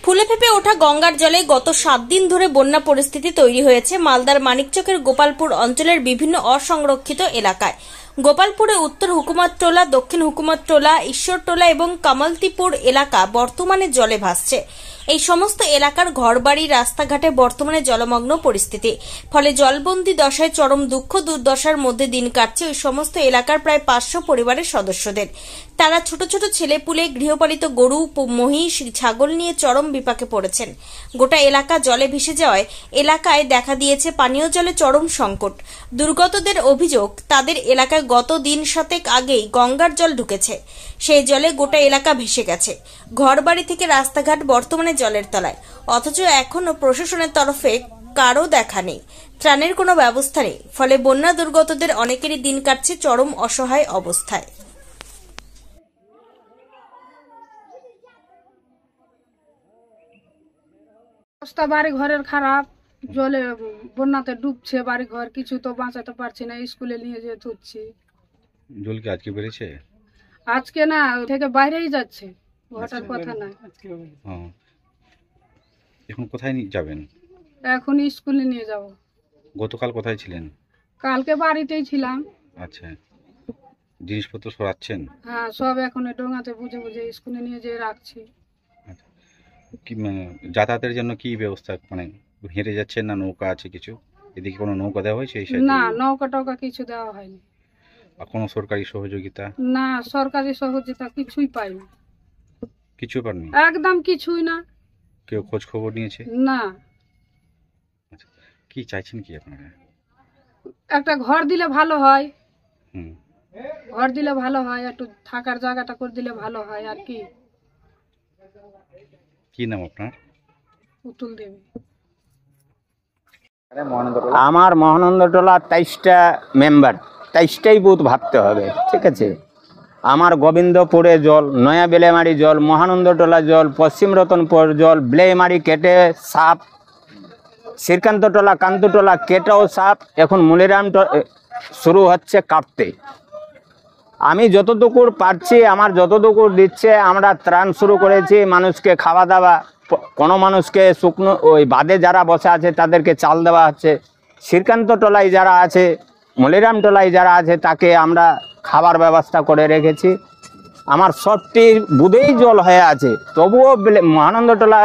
ফুলে ফেপে ওঠা গঙ্গার জলে গত 7 দিন ধরে বন্যা পরিস্থিতি তৈরি হয়েছে মালদার মানিকচকের গোপালপুর অঞ্চলের বিভিন্ন অসংরক্ষিত এলাকায়। গোপালপুরে উত্তর হুকুমতটোলা, দক্ষিণ হুকুমতটোলা, ঈশ্বরটোলা এবং কামালতিপুর এলাকা বর্তমানে জলে ভাসছে। এই সমস্ত এলাকার ঘরবাড়ি, রাস্তাঘাটে বর্তমানে জলমগ্ন পরিস্থিতি। ফলে জলবন্দী দশায় চরম দুঃখ দুর্দশার মধ্যে দিন কাটছে ওই সমস্ত এলাকার প্রায় 500 পরিবারের সদস্যদের। তারা ছোট ছোট ছেলেপুলে, গৃহপালিত গরু, মহিষ, ছাগল নিয়ে চরম বিপাকে পড়েছেন। গোটা এলাকা জলে ভেসে যাওয়ায় এলাকায় দেখা দিয়েছে পানীয় জলে চরম সংকট। দুর্গতদের অভিযোগ, তাদের এলাকায় গত দিন শতেক আগেই গঙ্গার জল ঢুকেছে। সেই জলে গোটা এলাকা ভেসে গেছে। ঘরবাড়ি থেকে রাস্তাঘাট বর্তমানে জলের তলায়, অথচ এখনো প্রশাসনের তরফে কারো দেখা নেই, ত্রাণের কোনো ব্যবস্থা নেই। ফলে বন্যা দুর্গতদের অনেকেরই দিন কাটছে চরম অসহায় অবস্থায়। অবস্থা বাড়ি ঘরের খারাপ, জলে বন্যাতে ডুবছে বাড়ি ঘর, কিছু তো বাঁচাতে পারছি না, স্কুলে নিয়ে যেয়ে থুচ্ছি। জল কি আজকে বেড়েছে? আজকে না, থেকে বাইরেই যাচ্ছে, ঘটার কথা না। এখন কোথায় যাবেন? এখন স্কুলে নিয়ে যাব। গতকাল কোথায় ছিলেন? কালকে বাড়িতেই ছিলাম। আচ্ছা, জিনিসপত্র সরাচ্ছেন? হ্যাঁ, সব এখন ডোঙাতে বুঝে বুঝে স্কুলে নিয়ে যেয়ে রাখছি। কি যাতায়াতের জন্য কি ব্যবস্থা, মানে হেঁটে যাচ্ছেন না নৌকা আছে কিছু? এদিকে কোনো নৌকা দেওয়া হয়েছে? না, নৌকা টৌকা কিছু দেওয়া হয়নি। আর কোনো সরকারি সহযোগিতা? না, সরকারি সহযোগিতা কিছুই পাইনি। কিছু পাননি? একদম কিছুই না। কেউ খোঁজ খবর নিয়েছে? না। আচ্ছা, কি চাইছেন কি আপনারা? একটা ঘর দিলে ভালো হয়। হুম, ঘর দিলে ভালো হয়, একটু থাকার জায়গাটা করে দিলে ভালো হয়। আর কি? কি নাম আপনার? পুতুল দেবী। আমার মহানন্দটোলা 23টা মেম্বার, 23টাই বুথ ভাবতে হবে, ঠিক আছে? আমার গোবিন্দপুরে জল, নয়া বেলেমারি জল, মহানন্দটোলা জল, পশ্চিম রতনপুর জল, বেলেমারি কেটে সাপ, শ্রীকান্তটোলা, কান্তটোলা কেটেও সাপ, এখন মুলিরাম শুরু হচ্ছে কাটতে। আমি যতটুকু পারছি, আমার যতটুকু দিচ্ছে, আমরা ত্রাণ শুরু করেছি। মানুষকে খাওয়া দাওয়া, কোনো মানুষকে শুকনো, ওই বাদে যারা বসে আছে তাদেরকে চাল দেওয়া হচ্ছে। শ্রীকান্তটোলায় যারা আছে, মলিরাম টোলায় যারা আছে, তাকে আমরা খাবার ব্যবস্থা করে রেখেছি। আমার সবটি বুধেই জল হয়ে আছে, তবুও মহানন্দটোলা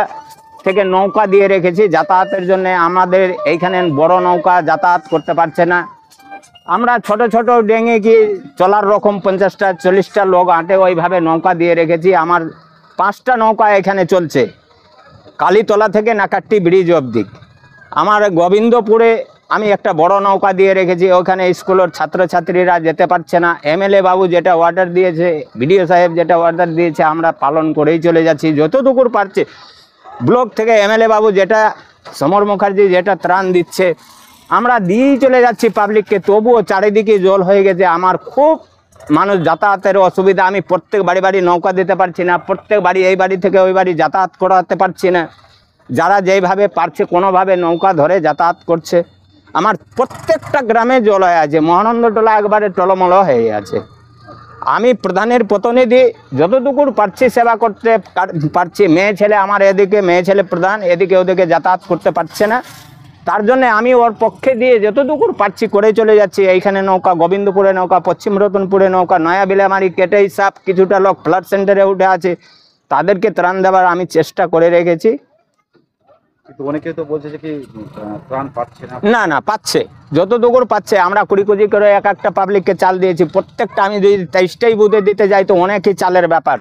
থেকে নৌকা দিয়ে রেখেছি যাতায়াতের জন্য। আমাদের এইখানে বড় নৌকা যাতায়াত করতে পারছে না। আমরা ছোট ছোট ডেঙে কি চলার রকম 50টা 40টা লোক আটে ওইভাবে নৌকা দিয়ে রেখেছি। আমার 5টা নৌকা এখানে চলছে, কালীতলা থেকে নাকাট্টি ব্রিজ অবধি। আমার গোবিন্দপুরে আমি একটা বড় নৌকা দিয়ে রেখেছি, ওখানে স্কুলের ছাত্রছাত্রীরা যেতে পারছে না। এমএলএ বাবু যেটা অর্ডার দিয়েছে, বিডিও সাহেব যেটা অর্ডার দিয়েছে, আমরা পালন করেই চলে যাচ্ছি যতটুকু পারছে। ব্লক থেকে এমএলএ বাবু যেটা, সমর মুখার্জি যেটা ত্রাণ দিচ্ছে, আমরা দিয়েই চলে যাচ্ছি পাবলিককে। তবুও চারিদিকে জল হয়ে গেছে। আমার খুব মানুষ যাতায়াতের অসুবিধা। আমি প্রত্যেক বাড়ি বাড়ি নৌকা দিতে পারছি না, প্রত্যেক বাড়ি এই বাড়ি থেকে ওই বাড়ি যাতায়াত করাতে পারছি না। যারা যেইভাবে পারছে কোনোভাবে নৌকা ধরে যাতায়াত করছে। আমার প্রত্যেকটা গ্রামে জল হয়ে আছে, মহানন্দটোলা একবারে টলমল হয়ে আছে। আমি প্রধানের প্রতিনিধি, যতটুকু পারছি সেবা করতে পারছি। মেয়ে ছেলে আমার এদিকে, মেয়ে ছেলে প্রধান, এদিকে ওদিকে যাতায়াত করতে পারছে না। তার জন্য আমি ওর পক্ষে দিয়ে যতটুকু পারছি করে চলে যাচ্ছি। এইখানে নৌকা, গোবিন্দপুরে নৌকা, পশ্চিম রতনপুরে নৌকা, নয়া বেলেমারি কেটেই সাপ, কিছুটা লোক ফ্লাড সেন্টারে উঠে আছে, তাদেরকে ত্রাণ দেওয়ার আমি চেষ্টা করে রেখেছি। অনেকে তো বলছে যে কি ত্রাণ পাচ্ছে না। না না, পাচ্ছে, যতটুকু পাচ্ছে। আমরা কুড়ি কেজি করে এক একটা পাবলিককে চাল দিয়েছি। প্রত্যেকটা আমি যদি 23টাই বুথে দিতে যাই তো অনেকই চালের ব্যাপার।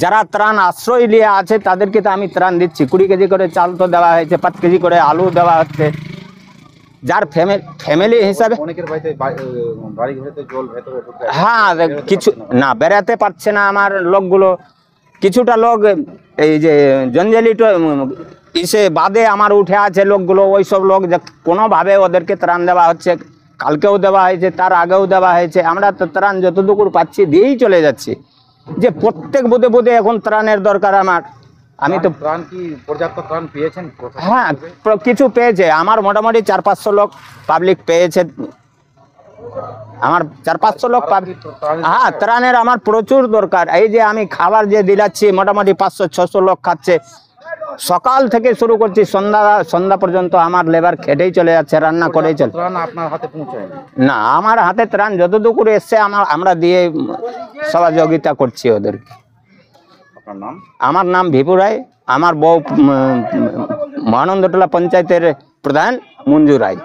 যারা ত্রাণ আশ্রয় নিয়ে আছে তাদেরকে তো আমি ত্রাণ দিচ্ছি। 20 কেজি করে চাল তো দেওয়া হয়েছে, 5 কেজি করে আলু দেওয়া হচ্ছে। যার ফ্যামিলি হিসাবে অনেকের বাড়িতে বাড়ি ঘরে তো জল ভেতরে ঢুকে, হ্যাঁ, কিছু না বেড়াতে পারছে না আমার লোকগুলো। কিছুটা লোক এই যে জঞ্জালি ইসে বাদে আমার উঠে আছে লোকগুলো, ওই সব লোক যে কোনোভাবে ওদেরকে ত্রাণ দেওয়া হচ্ছে। কালকেও দেওয়া হয়েছে, তার আগেও দেওয়া হয়েছে। আমরা তো ত্রাণ যতটুকু পাচ্ছি দিয়েই চলে যাচ্ছি। যে প্রত্যেক বুধে বুধে এখন ত্রাণের দরকার আমার। আমি তো ত্রাণ কি পর্যাপ্ত ত্রাণ পেয়েছেন? হ্যাঁ, কিছু পেয়েছে। আমার মোটামুটি 400-500 লোক পাবলিক পেয়েছে। আমার 400-500 লোক পাবলিক। হ্যাঁ, ত্রাণের আমার প্রচুর দরকার। এই যে আমি খাবার যে দিলাচ্ছি, মোটামুটি 500-600 লোক খাচ্ছে। সকাল থেকে শুরু করছি সন্ধ্যা পর্যন্ত আমার লেবার খেটেই চলে যাচ্ছে, রান্না করেই চলে। ত্রাণ আপনার হাতে পৌঁছায় না, আমার হাতে ত্রাণ যতটুকু এসছে আমরা দিয়ে সহযোগিতা করছি ওদেরকে। আপনার নাম? আমার নাম ভিপু রায়, আমার বউ মহানন্দটোলা পঞ্চায়েতের প্রধান মঞ্জু রায়।